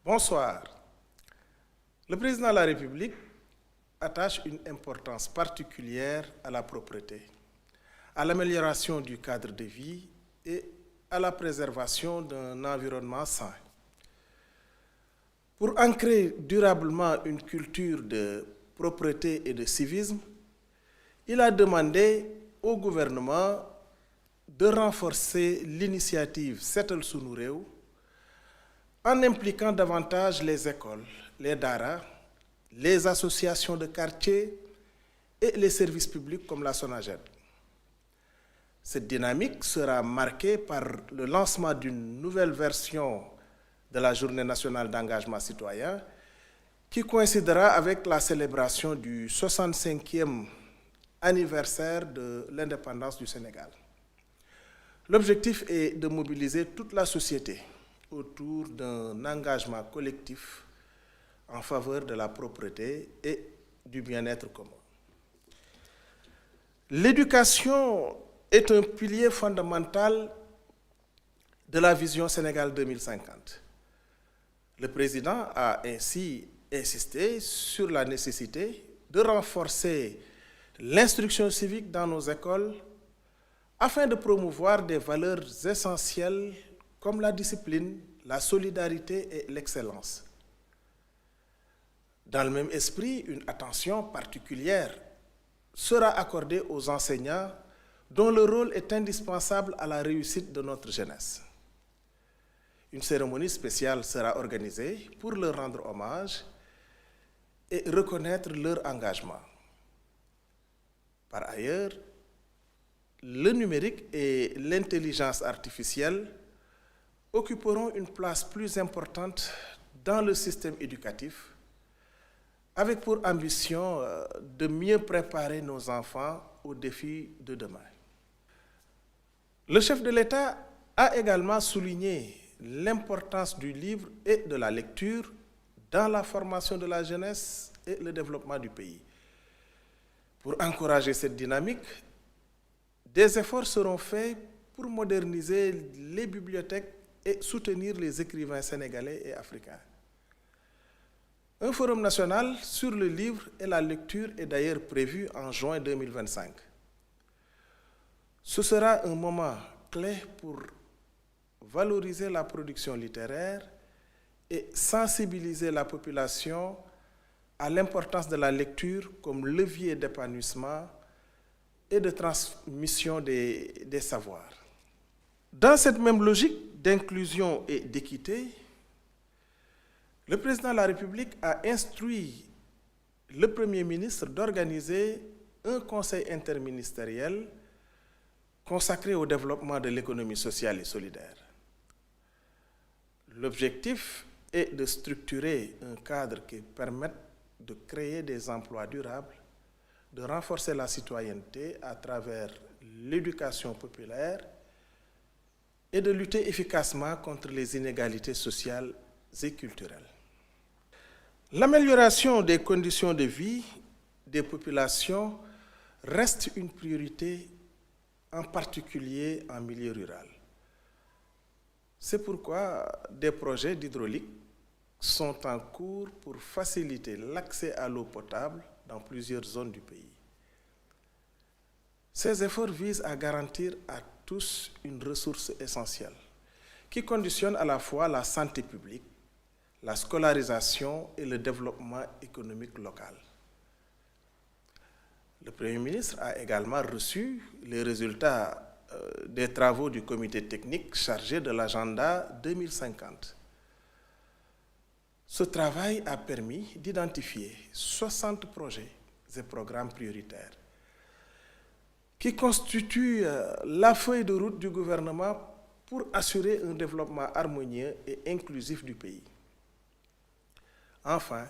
Bonsoir. Le président de la République attache une importance particulière à la propreté, à l'amélioration du cadre de vie et à la préservation d'un environnement sain. Pour ancrer durablement une culture de propreté et de civisme, il a demandé au gouvernement de renforcer l'initiative Setal Sunu Réew en impliquant davantage les écoles, les daara, les associations de quartier et les services publics comme la SONAGED. Cette dynamique sera marquée par le lancement d'une nouvelle version de la Journée nationale d'engagement citoyen qui coïncidera avec la célébration du 65e anniversaire de l'indépendance du Sénégal. L'objectif est de mobiliser toute la société autour d'un engagement collectif en faveur de la propreté et du bien-être commun. L'éducation est un pilier fondamental de la vision Sénégal 2050. Le président a ainsi insisté sur la nécessité de renforcer l'instruction civique dans nos écoles afin de promouvoir des valeurs essentielles comme la discipline, la solidarité et l'excellence. Dans le même esprit, une attention particulière sera accordée aux enseignants dont le rôle est indispensable à la réussite de notre jeunesse. Une cérémonie spéciale sera organisée pour leur rendre hommage et reconnaître leur engagement. Par ailleurs, le numérique et l'intelligence artificielle occuperont une place plus importante dans le système éducatif, avec pour ambition de mieux préparer nos enfants aux défis de demain. Le chef de l'État a également souligné l'importance du livre et de la lecture dans la formation de la jeunesse et le développement du pays. Pour encourager cette dynamique, des efforts seront faits pour moderniser les bibliothèques et soutenir les écrivains sénégalais et africains. Un forum national sur le livre et la lecture est d'ailleurs prévu en juin 2025. Ce sera un moment clé pour valoriser la production littéraire et sensibiliser la population à l'importance de la lecture comme levier d'épanouissement et de transmission des savoirs. Dans cette même logique d'inclusion et d'équité, le président de la République a instruit le Premier ministre d'organiser un conseil interministériel consacré au développement de l'économie sociale et solidaire. L'objectif est de structurer un cadre qui permette de créer des emplois durables, de renforcer la citoyenneté à travers l'éducation populaire et de lutter efficacement contre les inégalités sociales et culturelles. L'amélioration des conditions de vie des populations reste une priorité, en particulier en milieu rural. C'est pourquoi des projets d'hydraulique sont en cours pour faciliter l'accès à l'eau potable dans plusieurs zones du pays. Ces efforts visent à garantir à tous une ressource essentielle qui conditionne à la fois la santé publique, la scolarisation et le développement économique local. Le Premier ministre a également reçu les résultats des travaux du comité technique chargé de l'agenda 2050. Ce travail a permis d'identifier 60 projets et programmes prioritaires qui constituent la feuille de route du gouvernement pour assurer un développement harmonieux et inclusif du pays. Enfin,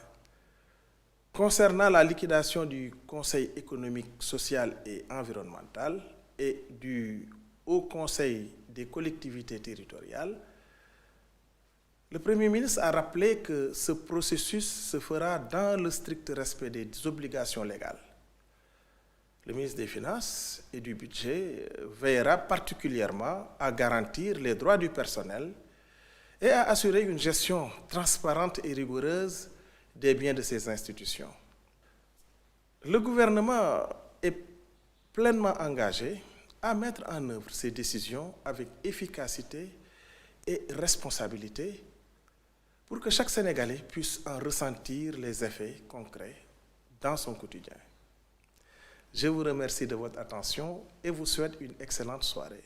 concernant la liquidation du Conseil économique, social et environnemental et du Haut Conseil des collectivités territoriales, le Premier ministre a rappelé que ce processus se fera dans le strict respect des obligations légales. Le ministre des Finances et du Budget veillera particulièrement à garantir les droits du personnel et à assurer une gestion transparente et rigoureuse des biens de ces institutions. Le gouvernement est pleinement engagé à mettre en œuvre ces décisions avec efficacité et responsabilité pour que chaque Sénégalais puisse en ressentir les effets concrets dans son quotidien. Je vous remercie de votre attention et vous souhaite une excellente soirée.